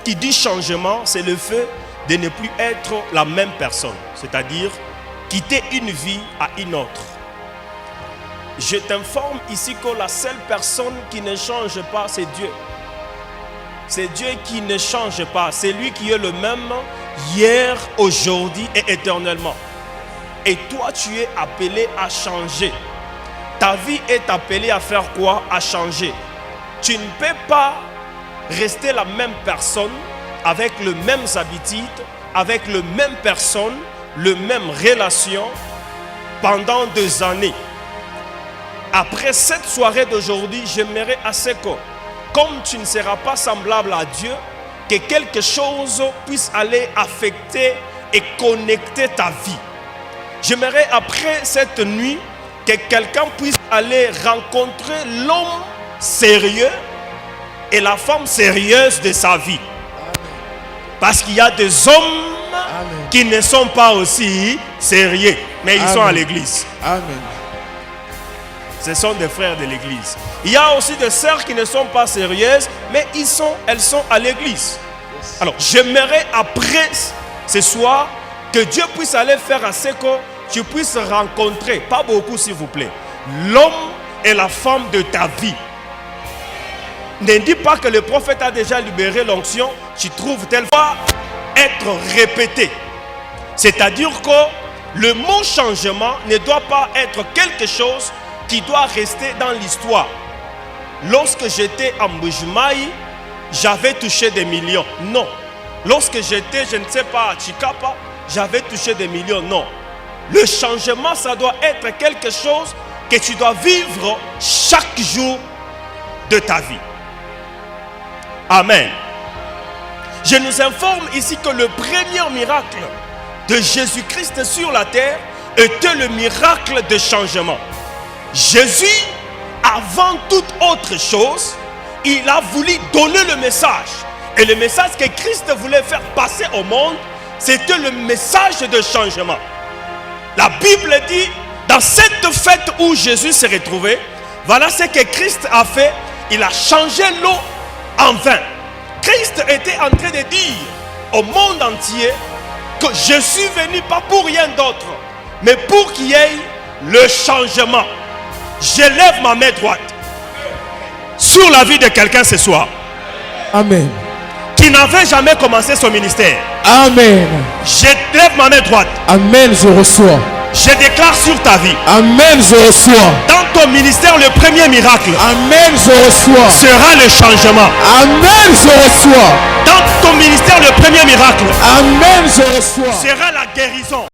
Qui dit changement, c'est le fait de ne plus être la même personne, c'est-à-dire quitter une vie à une autre. Je t'informe ici que la seule personne qui ne change pas, c'est Dieu. C'est Dieu qui ne change pas, c'est lui qui est le même hier, aujourd'hui et éternellement. Et toi, tu es appelé à changer. Ta vie est appelée à faire quoi? À changer. Tu ne peux pas rester la même personne, avec les mêmes habitudes, avec les mêmes personnes, les mêmes relations pendant 2 années. Après cette soirée d'aujourd'hui, j'aimerais assez que, comme tu ne seras pas semblable à Dieu, que quelque chose puisse aller affecter et connecter ta vie. J'aimerais après cette nuit que quelqu'un puisse aller rencontrer l'homme sérieux et la femme sérieuse de sa vie. Parce qu'il y a des hommes qui ne sont pas aussi sérieux, mais ils sont à l'église. Amen. Ce sont des frères de l'église. Il y a aussi des sœurs qui ne sont pas sérieuses, mais elles sont à l'église. Alors, j'aimerais après ce soir que Dieu puisse aller faire assez que tu puisses rencontrer, pas beaucoup s'il vous plaît, l'homme et la femme de ta vie. Ne dis pas que le prophète a déjà libéré l'onction, tu trouves telle fois être répété. C'est-à-dire que le mot changement ne doit pas être quelque chose qui doit rester dans l'histoire. Lorsque j'étais à Mbujimaï, j'avais touché des millions. Non. Lorsque j'étais, je ne sais pas, à Chikapa, j'avais touché des millions. Non. Le changement, ça doit être quelque chose que tu dois vivre chaque jour de ta vie. Amen. Je nous informe ici que le premier miracle de Jésus-Christ sur la terre était le miracle de changement. Jésus, avant toute autre chose, il a voulu donner le message. Et le message que Christ voulait faire passer au monde, c'était le message de changement. La Bible dit, dans cette fête où Jésus s'est retrouvé, voilà ce que Christ a fait. Il a changé l'eau en vin. Christ était en train de dire au monde entier que je suis venu pas pour rien d'autre, mais pour qu'il y ait le changement. Je lève ma main droite sur la vie de quelqu'un ce soir. Amen. Qui n'avait jamais commencé son ministère. Amen. Je lève ma main droite. Amen, je reçois. Je déclare sur ta vie. Amen, je reçois. Dans ton ministère, le premier miracle. Amen, je reçois. Sera le changement. Amen, je reçois. Dans ton ministère, le premier miracle. Amen, je reçois. Sera la guérison.